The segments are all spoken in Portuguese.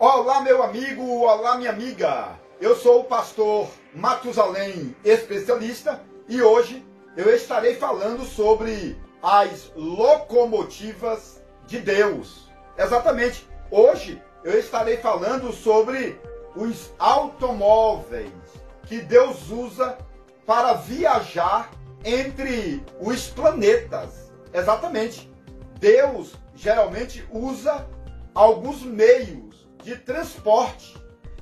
Olá, meu amigo, olá, minha amiga. Eu sou o pastor Matusalém, especialista, e hoje eu estarei falando sobre as locomotivas de Deus. Exatamente, hoje eu estarei falando sobre os automóveis que Deus usa para viajar entre os planetas. Exatamente, Deus geralmente usa alguns meios de transporte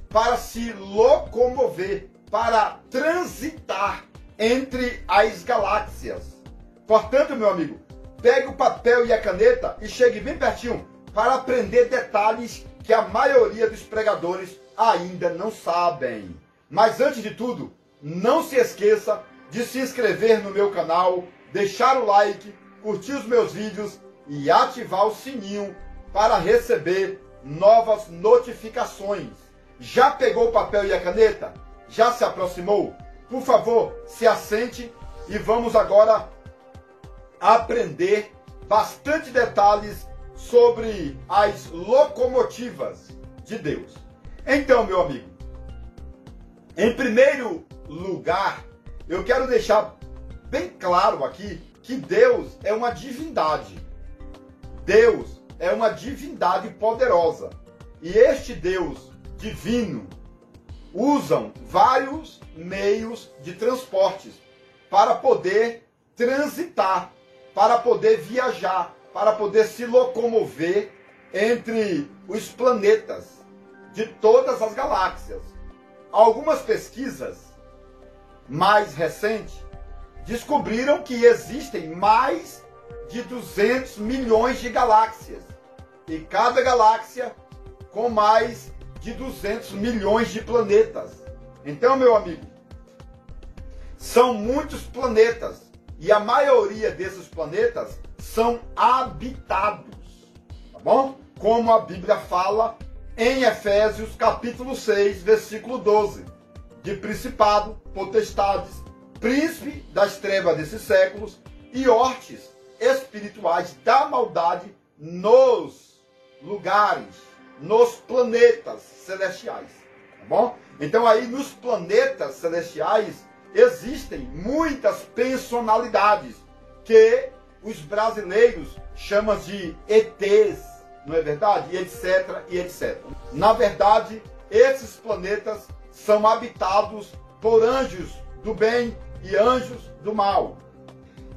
para se locomover, para transitar entre as galáxias. Portanto, meu amigo, pegue o papel e a caneta e chegue bem pertinho para aprender detalhes que a maioria dos pregadores ainda não sabem. Mas antes de tudo, não se esqueça de se inscrever no meu canal, deixar o like, curtir os meus vídeos e ativar o sininho para receber novas notificações. Já pegou o papel e a caneta? Já se aproximou? Por favor, se assente e vamos agora aprender bastante detalhes sobre as locomotivas de Deus. Então, meu amigo, em primeiro lugar, eu quero deixar bem claro aqui que Deus é uma divindade. Deus é uma divindade poderosa. E este Deus divino usam vários meios de transportes para poder transitar, para poder viajar, para poder se locomover entre os planetas de todas as galáxias. Algumas pesquisas mais recentes descobriram que existem mais de 200 milhões de galáxias, e cada galáxia com mais de 200 milhões de planetas. Então, meu amigo, são muitos planetas, e a maioria desses planetas são habitados, tá bom? Como a Bíblia fala em Efésios capítulo 6, versículo 12, de principado, potestades, príncipe das trevas desses séculos e hortes espirituais da maldade nos lugares, nos planetas celestiais, tá bom? Então aí nos planetas celestiais existem muitas personalidades que os brasileiros chamam de ETs, não é verdade? E etc, e etc. Na verdade, esses planetas são habitados por anjos do bem e anjos do mal.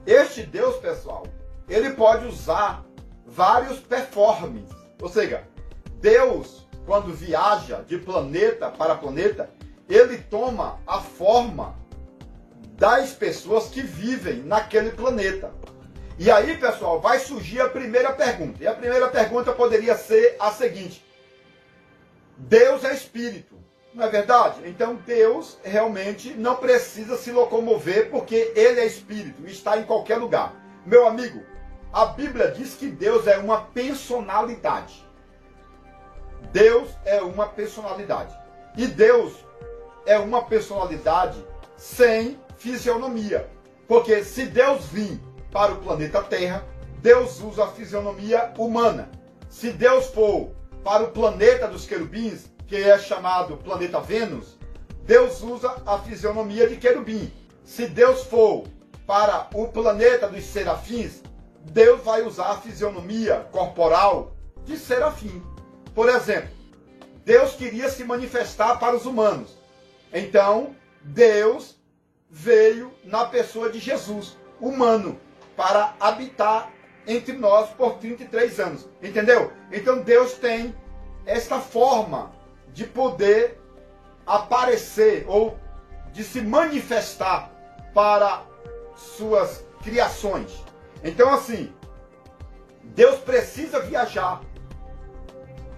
Este Deus, pessoal, ele pode usar vários performes. Ou seja, Deus, quando viaja de planeta para planeta, ele toma a forma das pessoas que vivem naquele planeta. E aí, pessoal, vai surgir a primeira pergunta. E a primeira pergunta poderia ser a seguinte: Deus é espírito, não é verdade? Então Deus realmente não precisa se locomover porque ele é espírito e está em qualquer lugar. Meu amigo, a Bíblia diz que Deus é uma personalidade. Deus é uma personalidade. E Deus é uma personalidade sem fisionomia. Porque se Deus vir para o planeta Terra, Deus usa a fisionomia humana. Se Deus for para o planeta dos querubins, que é chamado planeta Vênus, Deus usa a fisionomia de querubim. Se Deus for para o planeta dos serafins, Deus vai usar a fisionomia corporal de serafim. Por exemplo, Deus queria se manifestar para os humanos. Então, Deus veio na pessoa de Jesus, humano, para habitar entre nós por 33 anos. Entendeu? Então, Deus tem esta forma de poder aparecer ou de se manifestar para suas criações. Então, assim, Deus precisa viajar,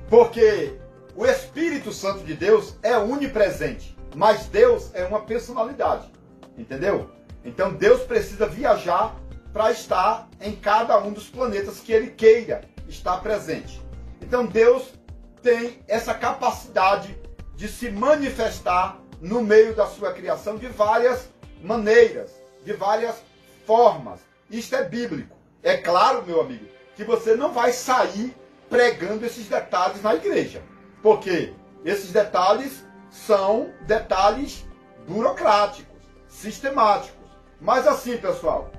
porque o Espírito Santo de Deus é onipresente, mas Deus é uma personalidade, entendeu? Então Deus precisa viajar para estar em cada um dos planetas que ele queira estar presente. Então Deus tem essa capacidade de se manifestar no meio da sua criação de várias maneiras, de várias formas. Isto é bíblico. É claro, meu amigo, que você não vai sair pregando esses detalhes na igreja. Porque esses detalhes são detalhes burocráticos, sistemáticos. Mas assim, pessoal,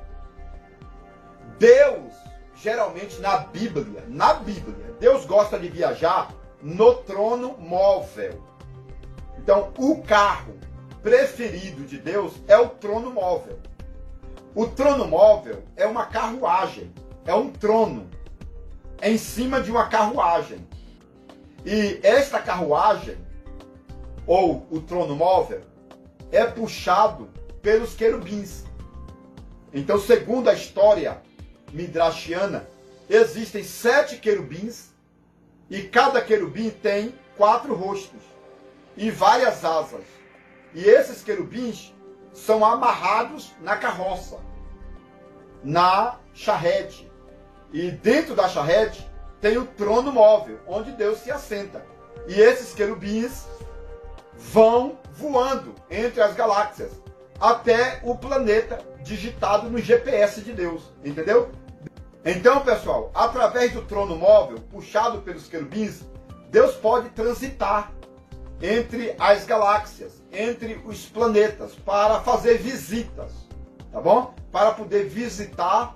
Deus, geralmente na Bíblia, Deus gosta de viajar no trono móvel. Então, o carro preferido de Deus é o trono móvel. O trono móvel é uma carruagem, é um trono em cima de uma carruagem. E esta carruagem, ou o trono móvel, é puxado pelos querubins. Então, segundo a história midrashiana, existem 7 querubins e cada querubim tem 4 rostos e várias asas. E esses querubins são amarrados na carroça, na charrete. E dentro da charrete tem o trono móvel, onde Deus se assenta. E esses querubins vão voando entre as galáxias até o planeta digitado no GPS de Deus, entendeu? Então, pessoal, através do trono móvel, puxado pelos querubins, Deus pode transitar entre as galáxias, entre os planetas, para fazer visitas, tá bom? Para poder visitar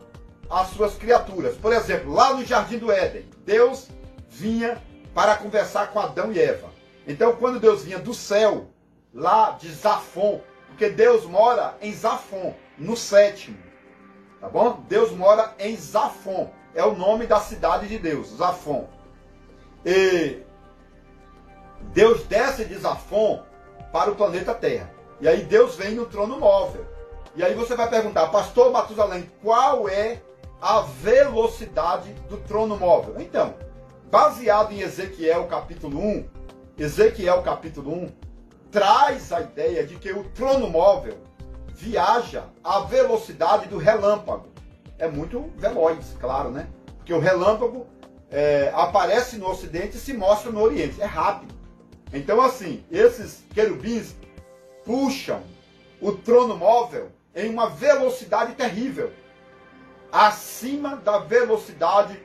as suas criaturas. Por exemplo, lá no Jardim do Éden, Deus vinha para conversar com Adão e Eva. Então, quando Deus vinha do céu, lá de Zafon, porque Deus mora em Zafon, no 7º, tá bom? Deus mora em Zafon, é o nome da cidade de Deus, Zafon. E Deus desce de Zafon para o planeta Terra. E aí Deus vem no trono móvel. E aí você vai perguntar, pastor Matusalém, qual é a velocidade do trono móvel? Então, baseado em Ezequiel capítulo 1, Ezequiel capítulo 1 traz a ideia de que o trono móvel viaja à velocidade do relâmpago. É muito veloz, claro, né? Porque o relâmpago aparece no ocidente e se mostra no oriente. É rápido. Então, assim, esses querubins puxam o trono móvel em uma velocidade terrível, acima da velocidade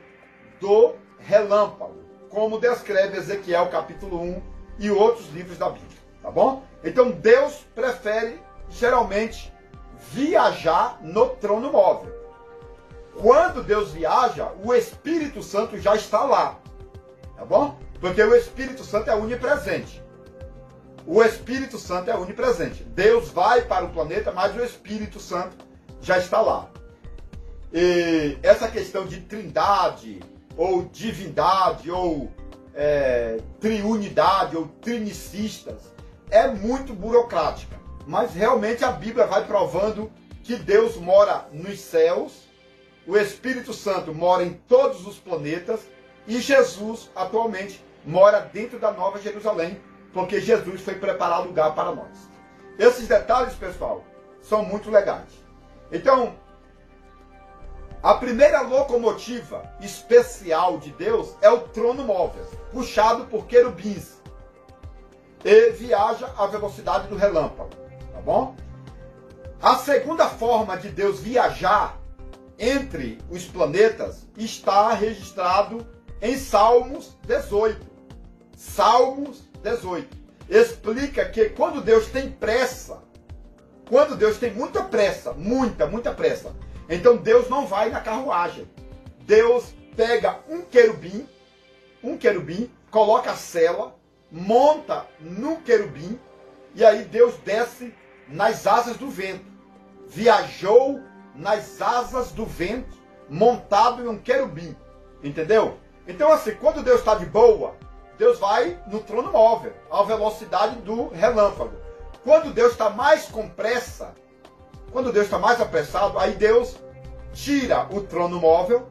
do relâmpago, como descreve Ezequiel capítulo 1 e outros livros da Bíblia, tá bom? Então Deus prefere geralmente viajar no trono móvel. Quando Deus viaja, o Espírito Santo já está lá, tá bom? Porque o Espírito Santo é onipresente. O Espírito Santo é onipresente. Deus vai para o planeta, mas o Espírito Santo já está lá. E essa questão de trindade, ou divindade, ou triunidade, ou trinicistas, é muito burocrática. Mas realmente a Bíblia vai provando que Deus mora nos céus, o Espírito Santo mora em todos os planetas, e Jesus atualmente mora dentro da Nova Jerusalém, porque Jesus foi preparar lugar para nós. Esses detalhes, pessoal, são muito legais. Então, a primeira locomotiva especial de Deus é o trono móvel, puxado por querubins, e viaja à velocidade do relâmpago, tá bom? A segunda forma de Deus viajar entre os planetas está registrado em Salmos 18. Salmos 18. Explica que quando Deus tem pressa, quando Deus tem muita pressa, muita pressa, então Deus não vai na carruagem. Deus pega um querubim, coloca a sela, monta no querubim, e aí Deus desce nas asas do vento. Viajou nas asas do vento, montado em um querubim. Entendeu? Então assim, quando Deus está de boa, Deus vai no trono móvel, à velocidade do relâmpago. Quando Deus está mais com pressa, quando Deus está mais apressado, aí Deus tira o trono móvel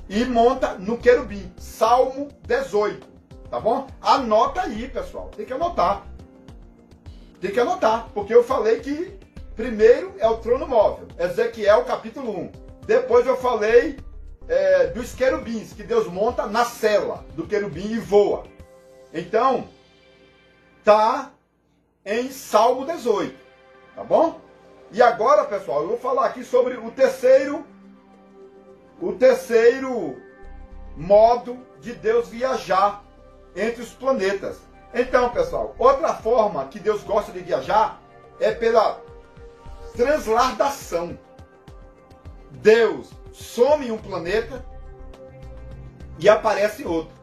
e monta no querubim. Salmo 18, tá bom? Anota aí, pessoal. Tem que anotar. Tem que anotar, porque eu falei que primeiro é o trono móvel. Ezequiel capítulo 1. Depois eu falei dos querubins, que Deus monta na sela do querubim e voa. Então, tá em Salmo 18, tá bom? E agora, pessoal, eu vou falar aqui sobre o terceiro modo de Deus viajar entre os planetas. Então, pessoal, outra forma que Deus gosta de viajar é pela transladação. Deus some em um planeta e aparece em outro.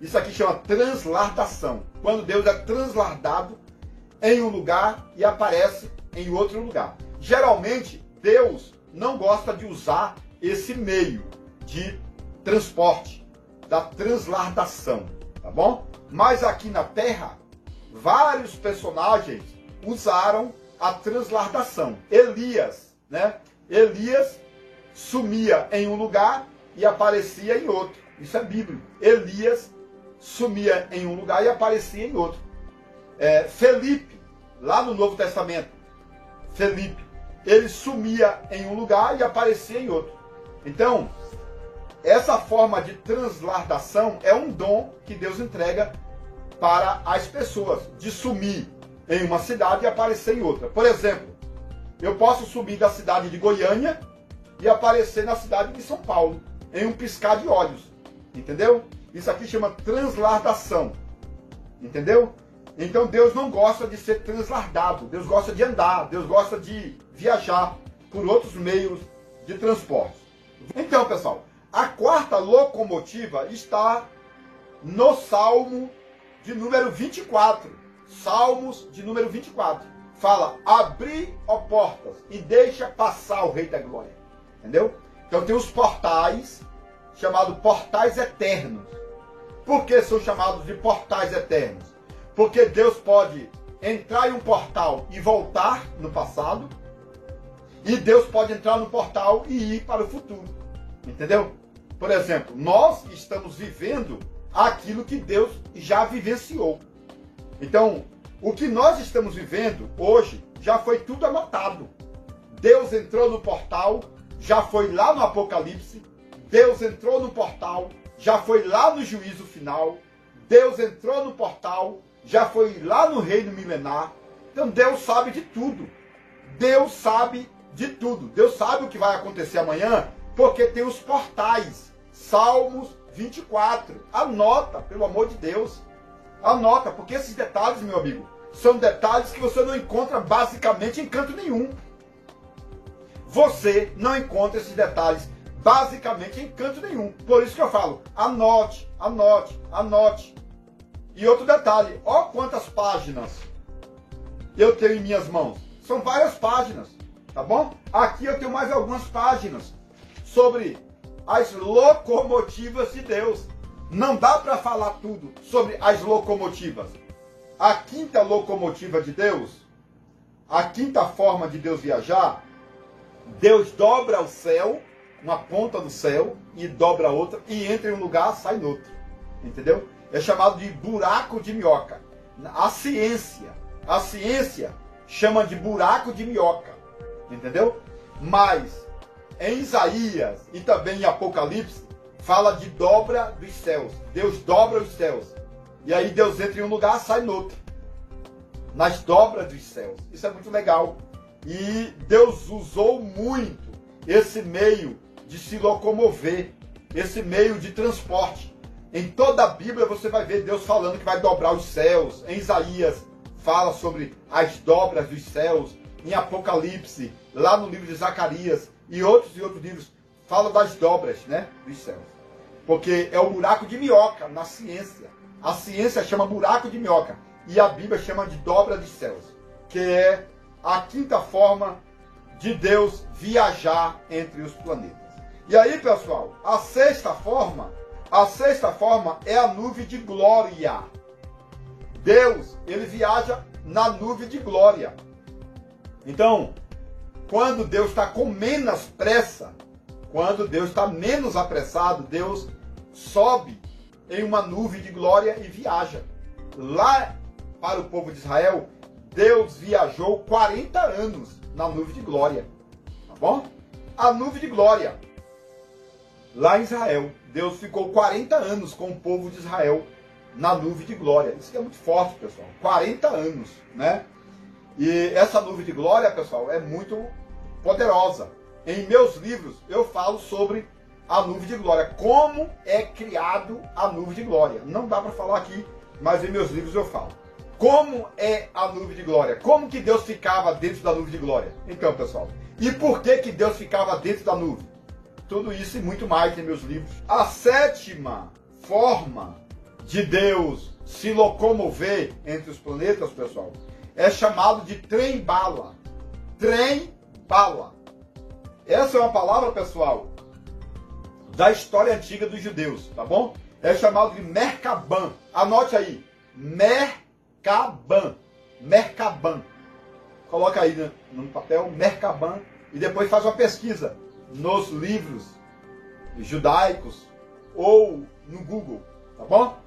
Isso aqui chama transladação. Quando Deus é transladado em um lugar e aparece em outro lugar. Geralmente, Deus não gosta de usar esse meio de transporte, da transladação, tá bom? Mas aqui na Terra, vários personagens usaram a transladação. Elias, né? Elias sumia em um lugar e aparecia em outro. Isso é bíblico. Elias sumia em um lugar e aparecia em outro. Felipe, lá no Novo Testamento, Felipe, ele sumia em um lugar e aparecia em outro. Então, essa forma de transladação é um dom que Deus entrega para as pessoas, de sumir em uma cidade e aparecer em outra. Por exemplo, eu posso subir da cidade de Goiânia e aparecer na cidade de São Paulo, em um piscar de olhos. Entendeu? Isso aqui chama transladação. Entendeu? Então Deus não gosta de ser transladado. Deus gosta de andar. Deus gosta de viajar por outros meios de transporte. Então, pessoal, a quarta locomotiva está no Salmo de número 24. Salmos de número 24. Fala, abri, ó portas, e deixa passar o Rei da Glória. Entendeu? Então tem os portais, chamados portais eternos. Por que são chamados de portais eternos? Porque Deus pode entrar em um portal e voltar no passado, e Deus pode entrar no portal e ir para o futuro. Entendeu? Por exemplo, nós estamos vivendo aquilo que Deus já vivenciou. Então, o que nós estamos vivendo hoje já foi tudo anotado. Deus entrou no portal, já foi lá no Apocalipse. Deus entrou no portal, já foi lá no juízo final. Deus entrou no portal, já foi lá no reino milenar. Então Deus sabe de tudo. Deus sabe de tudo. Deus sabe o que vai acontecer amanhã, porque tem os portais. Salmos 24. Anota, pelo amor de Deus. Anota, porque esses detalhes, meu amigo, são detalhes que você não encontra basicamente em canto nenhum. Você não encontra esses detalhes basicamente em canto nenhum. Por isso que eu falo, anote, anote, anote. E outro detalhe, ó quantas páginas eu tenho em minhas mãos. São várias páginas, tá bom? Aqui eu tenho mais algumas páginas sobre as locomotivas de Deus. Não dá para falar tudo sobre as locomotivas. A quinta locomotiva de Deus, a quinta forma de Deus viajar, Deus dobra o céu, uma ponta do céu, e dobra a outra, e entra em um lugar, sai no outro. Entendeu? É chamado de buraco de minhoca. A ciência chama de buraco de minhoca. Entendeu? Mas em Isaías e também em Apocalipse, fala de dobra dos céus. Deus dobra os céus. E aí Deus entra em um lugar, sai no outro. Nas dobras dos céus. Isso é muito legal. E Deus usou muito esse meio de se locomover, esse meio de transporte. Em toda a Bíblia você vai ver Deus falando que vai dobrar os céus. Em Isaías fala sobre as dobras dos céus. Em Apocalipse, lá no livro de Zacarias e outros livros, fala das dobras, né, dos céus. Porque é o buraco de minhoca na ciência. A ciência chama buraco de minhoca e a Bíblia chama de dobra dos céus, que é a quinta forma de Deus viajar entre os planetas. E aí, pessoal, a sexta forma é a nuvem de glória. Deus, ele viaja na nuvem de glória. Então, quando Deus está com menos pressa, quando Deus está menos apressado, Deus sobe em uma nuvem de glória e viaja. Lá para o povo de Israel, Deus viajou 40 anos na nuvem de glória. Tá bom? A nuvem de glória. Lá em Israel, Deus ficou 40 anos com o povo de Israel na nuvem de glória. Isso é muito forte, pessoal. 40 anos, né? E essa nuvem de glória, pessoal, é muito poderosa. Em meus livros, eu falo sobre a nuvem de glória. Como é criado a nuvem de glória. Não dá para falar aqui mas em meus livros eu falo. Como é a nuvem de glória? Como que Deus ficava dentro da nuvem de glória? Então, pessoal, e por que Deus ficava dentro da nuvem? Tudo isso e muito mais em meus livros. A sétima forma de Deus se locomover entre os planetas, pessoal, é chamado de trem-bala. Trem-bala. Essa é uma palavra, pessoal, da história antiga dos judeus, tá bom? É chamado de Merkabah. Anote aí. Merkabah. Merkabah. Coloca aí no papel Merkabah e depois faz uma pesquisa nos livros judaicos ou no Google, tá bom?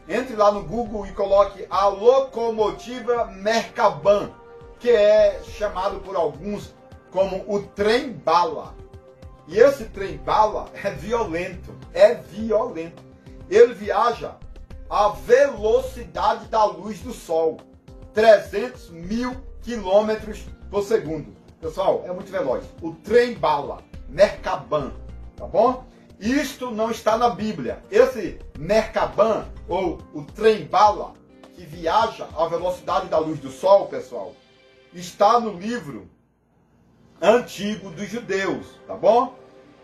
Entre lá no Google e coloque a locomotiva Merkabah, que é chamado por alguns como o trem-bala. E esse trem-bala é violento, Ele viaja à velocidade da luz do sol, 300 mil quilômetros por segundo. Pessoal, é muito veloz. O trem-bala, Merkabah, tá bom? Isto não está na Bíblia. Esse Merkabah, ou o trem-bala, que viaja à velocidade da luz do sol, pessoal, está no livro antigo dos judeus, tá bom?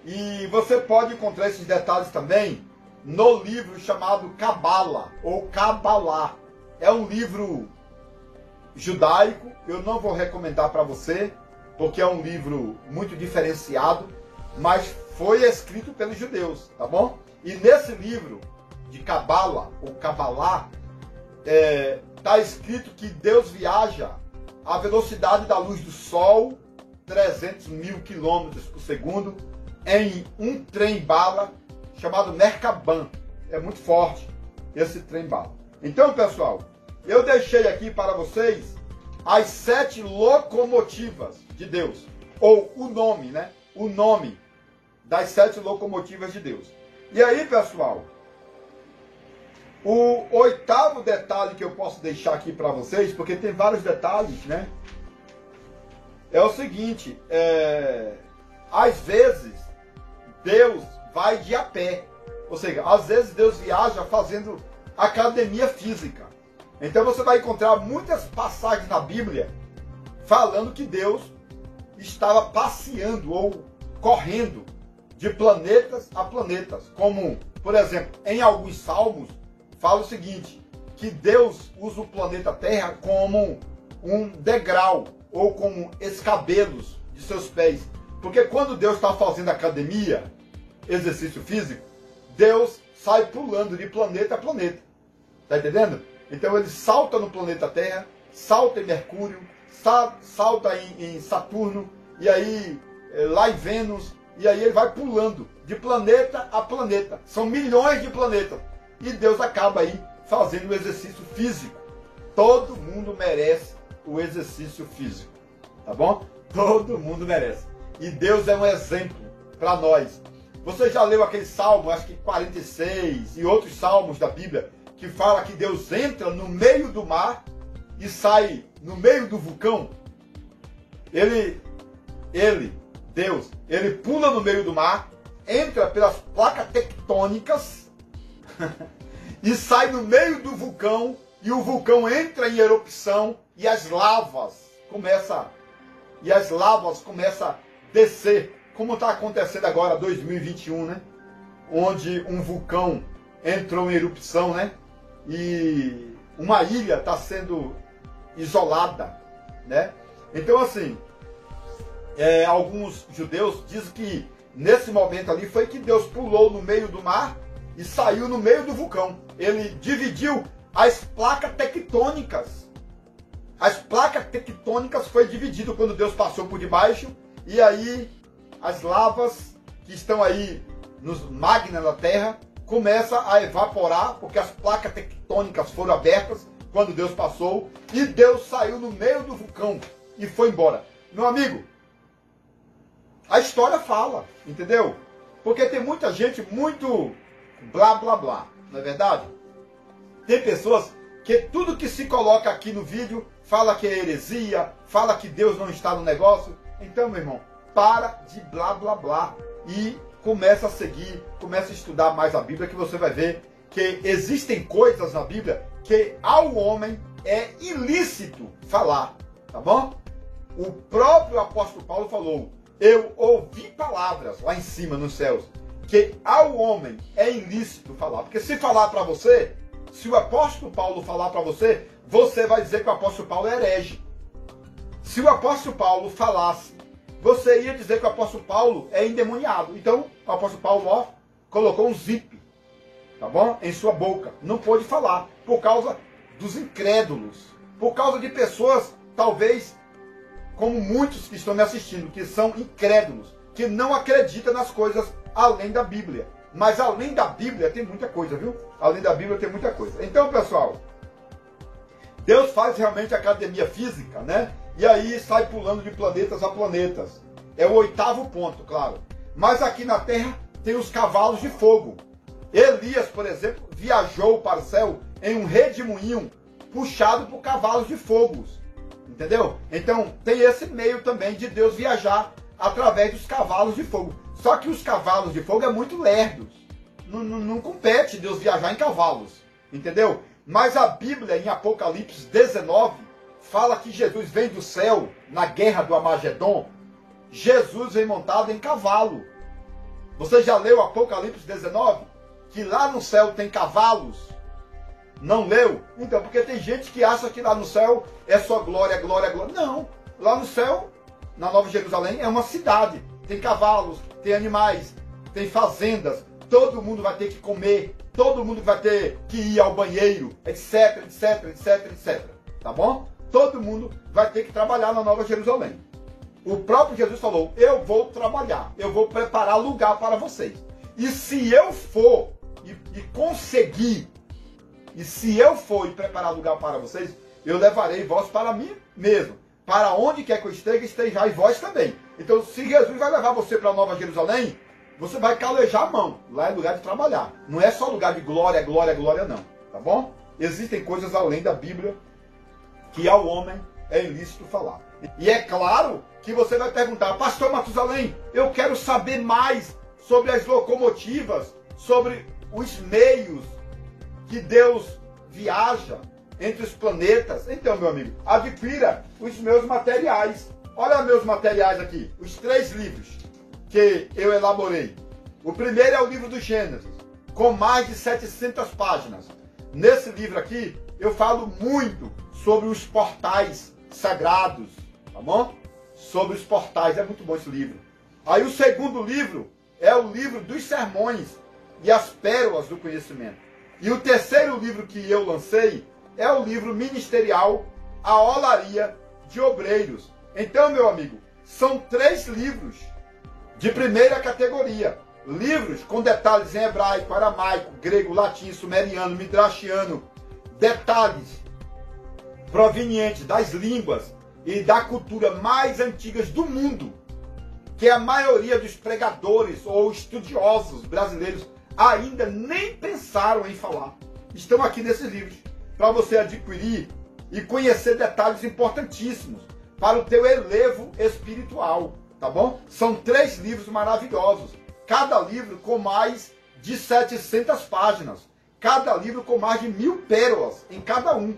E você pode encontrar esses detalhes também no livro chamado Cabala, ou Cabalá. É um livro judaico, eu não vou recomendar para você, porque é um livro muito diferenciado, mas foi escrito pelos judeus, tá bom? E nesse livro de Cabala, ou Cabalá, está escrito que Deus viaja à velocidade da luz do sol, 300 mil quilômetros por segundo, em um trem-bala chamado Merkabah. É muito forte esse trem-bala. Então, pessoal, eu deixei aqui para vocês as 7 locomotivas de Deus, ou o nome, né? O nome das 7 locomotivas de Deus. E aí, pessoal, o 8º detalhe que eu posso deixar aqui para vocês, porque tem vários detalhes, né? É o seguinte, às vezes Deus vai de a pé, ou seja, às vezes Deus viaja fazendo academia física. Então você vai encontrar muitas passagens na Bíblia falando que Deus estava passeando ou correndo de planetas a planetas, como, por exemplo, em alguns salmos fala o seguinte, que Deus usa o planeta Terra como um degrau ou como escabelos de seus pés. Porque quando Deus está fazendo academia, exercício físico, Deus sai pulando de planeta a planeta. Está entendendo? Então ele salta no planeta Terra, salta em Mercúrio, salta em Saturno, e aí lá em Vênus, e aí ele vai pulando de planeta a planeta. São milhões de planetas. E Deus acaba aí fazendo o exercício físico. Todo mundo merece o exercício físico, tá bom? Todo mundo merece. E Deus é um exemplo para nós. Você já leu aquele salmo, acho que 46, e outros salmos da Bíblia, que fala que Deus entra no meio do mar e sai no meio do vulcão? Deus, ele pula no meio do mar, entra pelas placas tectônicas e sai no meio do vulcão, e o vulcão entra em erupção e as lavas começam a descer, como está acontecendo agora 2021, né? Onde um vulcão entrou em erupção, né? E uma ilha está sendo isolada, né? Então, assim, alguns judeus dizem que nesse momento ali foi que Deus pulou no meio do mar e saiu no meio do vulcão. Ele dividiu as placas tectônicas. As placas tectônicas foi dividido quando Deus passou por debaixo, e aí as lavas que estão aí nos magmas da Terra começam a evaporar, porque as placas tectônicas foram abertas quando Deus passou, e Deus saiu no meio do vulcão e foi embora. Meu amigo, a história fala, entendeu? Porque tem muita gente muito blá blá blá, não é verdade? Tem pessoas que tudo que se coloca aqui no vídeo fala que é heresia, fala que Deus não está no negócio. Então, meu irmão, para de blá blá blá e começa a seguir, começa a estudar mais a Bíblia, que você vai ver que existem coisas na Bíblia que ao homem é ilícito falar, tá bom? O próprio apóstolo Paulo falou, eu ouvi palavras lá em cima nos céus, que ao homem é ilícito falar. Porque se falar para você, se o apóstolo Paulo falar para você, você vai dizer que o apóstolo Paulo é herege. Se o apóstolo Paulo falasse, você ia dizer que o apóstolo Paulo é endemoniado. Então, o apóstolo Paulo, ó, colocou um zip, tá bom? Em sua boca. Não pôde falar, por causa dos incrédulos. Por causa de pessoas, talvez, como muitos que estão me assistindo, que são incrédulos, que não acreditam nas coisas além da Bíblia. Mas além da Bíblia tem muita coisa, viu? Além da Bíblia tem muita coisa. Então, pessoal, Deus faz realmente academia física, né? E aí sai pulando de planetas a planetas. É o 8º ponto, claro. Mas aqui na Terra tem os cavalos de fogo. Elias, por exemplo, viajou para o céu em um redemoinho puxado por cavalos de fogo. Entendeu? Então tem esse meio também de Deus viajar através dos cavalos de fogo. Só que os cavalos de fogo é muito lerdos. Não compete Deus viajar em cavalos. Entendeu? Mas a Bíblia, em Apocalipse 19, fala que Jesus vem do céu, na guerra do Armagedon. Jesus vem montado em cavalo. Você já leu Apocalipse 19? Que lá no céu tem cavalos? Não leu? Então, porque tem gente que acha que lá no céu é só glória, glória, glória. Não. Lá no céu, na Nova Jerusalém, é uma cidade. Tem cavalos, tem animais, tem fazendas. Todo mundo vai ter que comer. Todo mundo vai ter que ir ao banheiro, etc, etc, etc, etc. Tá bom? Todo mundo vai ter que trabalhar na Nova Jerusalém. O próprio Jesus falou, eu vou trabalhar, eu vou preparar lugar para vocês. E se eu for e conseguir, e se eu for e preparar lugar para vocês, eu levarei vós para mim mesmo. Para onde quer que eu esteja, estejais vós também. Então, se Jesus vai levar você para a Nova Jerusalém, você vai calejar a mão. Lá é lugar de trabalhar. Não é só lugar de glória, glória, glória, não. Tá bom? Existem coisas além da Bíblia que ao homem é ilícito falar. E é claro que você vai perguntar, pastor Matusalém, eu quero saber mais sobre as locomotivas, sobre os meios que Deus viaja entre os planetas. Então, meu amigo, adquira os meus materiais. Olha meus materiais aqui, os 3 livros que eu elaborei. O primeiro é o livro do Gênesis, com mais de 700 páginas. Nesse livro aqui, eu falo muito sobre os portais sagrados, tá bom? Sobre os portais, é muito bom esse livro. Aí o segundo livro é o livro dos sermões e as pérolas do conhecimento. E o terceiro livro que eu lancei é o livro ministerial A Olaria de Obreiros. Então, meu amigo, são 3 livros de primeira categoria. Livros com detalhes em hebraico, aramaico, grego, latim, sumeriano, midrashiano. Detalhes provenientes das línguas e da cultura mais antigas do mundo, que a maioria dos pregadores ou estudiosos brasileiros ainda nem pensaram em falar. Estão aqui nesses livros, para você adquirir e conhecer detalhes importantíssimos para o teu elevo espiritual, tá bom? São 3 livros maravilhosos, cada livro com mais de 700 páginas, cada livro com mais de 1000 pérolas em cada um.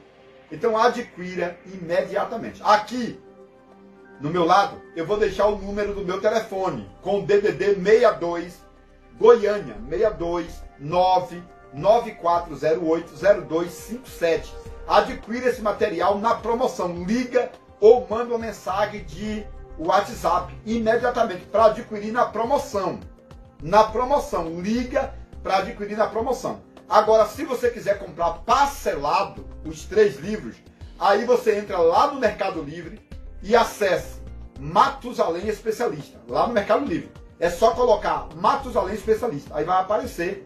Então adquira imediatamente. Aqui, no meu lado, eu vou deixar o número do meu telefone, com o DDD 62, Goiânia, 62994080257. Adquira esse material na promoção. Liga ou manda uma mensagem de WhatsApp imediatamente para adquirir na promoção. Na promoção. Liga para adquirir na promoção. Agora, se você quiser comprar parcelado os 3 livros, aí você entra lá no Mercado Livre e acesse Matusalém Especialista, lá no Mercado Livre. É só colocar Matusalém Especialista, aí vai aparecer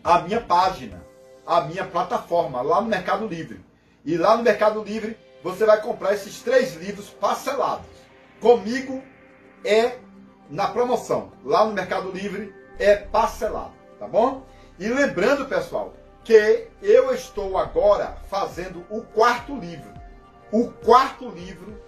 a minha página, a minha plataforma, lá no Mercado Livre. E lá no Mercado Livre, você vai comprar esses 3 livros parcelados. Comigo é na promoção, lá no Mercado Livre é parcelado, tá bom? E lembrando, pessoal, que eu estou agora fazendo o 4º livro. O 4º livro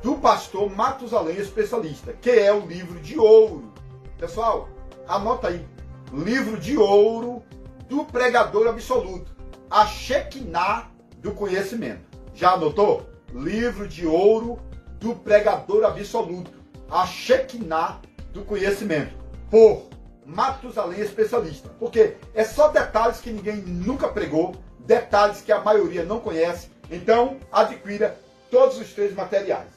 do pastor Matusalém Especialista, que é o livro de ouro. Pessoal, anota aí. Livro de ouro do pregador absoluto. a Shekinah do conhecimento. Já anotou? Livro de ouro do pregador absoluto, a Shekinah do conhecimento, por Matusalém Especialista. Porque é só detalhes que ninguém nunca pregou, detalhes que a maioria não conhece. Então, adquira todos os 3 materiais.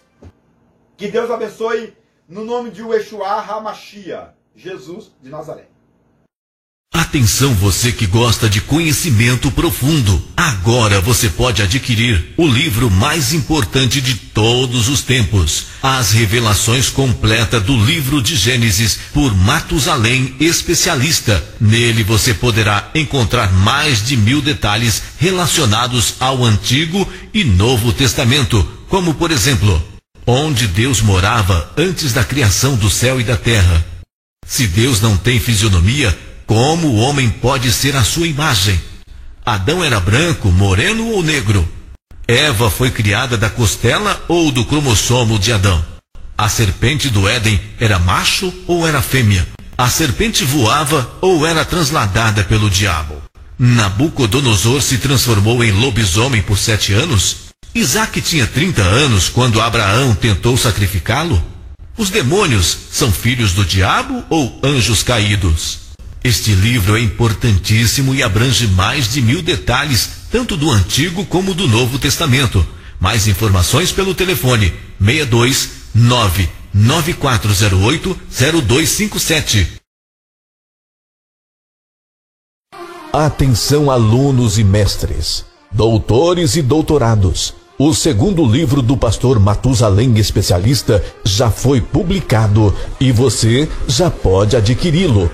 Que Deus abençoe no nome de Yeshua HaMashiach, Jesus de Nazaré. Atenção, você que gosta de conhecimento profundo. Agora você pode adquirir o livro mais importante de todos os tempos, As Revelações Completas do Livro de Gênesis, por Matusalém Especialista. Nele você poderá encontrar mais de 1000 detalhes relacionados ao Antigo e Novo Testamento, como por exemplo, onde Deus morava antes da criação do céu e da terra. Se Deus não tem fisionomia, como o homem pode ser a sua imagem? Adão era branco, moreno ou negro? Eva foi criada da costela ou do cromossomo de Adão? A serpente do Éden era macho ou era fêmea? A serpente voava ou era transladada pelo diabo? Nabucodonosor se transformou em lobisomem por 7 anos? Isaac tinha 30 anos quando Abraão tentou sacrificá-lo? Os demônios são filhos do diabo ou anjos caídos? Este livro é importantíssimo e abrange mais de 1000 detalhes, tanto do Antigo como do Novo Testamento. Mais informações pelo telefone 629-9408-0257. Atenção, alunos e mestres, doutores e doutorados. O segundo livro do pastor Matusalém Especialista já foi publicado e você já pode adquiri-lo.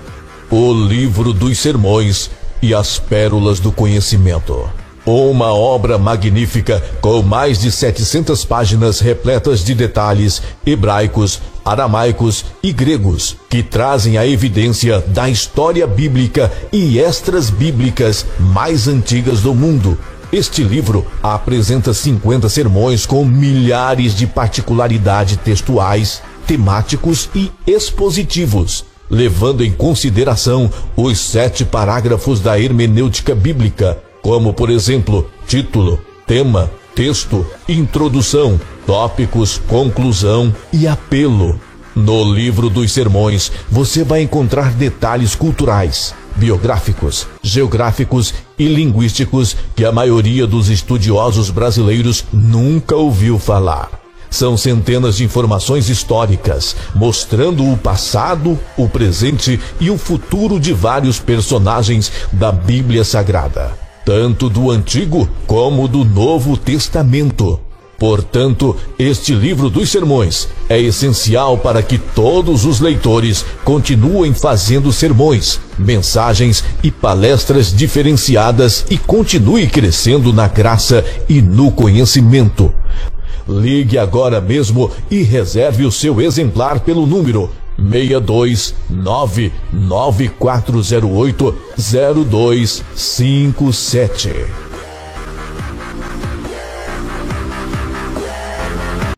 O Livro dos Sermões e as Pérolas do Conhecimento. Uma obra magnífica com mais de 700 páginas repletas de detalhes hebraicos, aramaicos e gregos, que trazem a evidência da história bíblica e extras bíblicas mais antigas do mundo. Este livro apresenta 50 sermões com milhares de particularidades textuais, temáticos e expositivos, levando em consideração os 7 parágrafos da hermenêutica bíblica, como por exemplo, título, tema, texto, introdução, tópicos, conclusão e apelo. No Livro dos Sermões, você vai encontrar detalhes culturais, biográficos, geográficos e linguísticos que a maioria dos estudiosos brasileiros nunca ouviu falar. São centenas de informações históricas, mostrando o passado, o presente e o futuro de vários personagens da Bíblia Sagrada, tanto do Antigo como do Novo Testamento. Portanto, este livro dos sermões é essencial para que todos os leitores continuem fazendo sermões, mensagens e palestras diferenciadas e continue crescendo na graça e no conhecimento. Ligue agora mesmo e reserve o seu exemplar pelo número 629-9408-0257.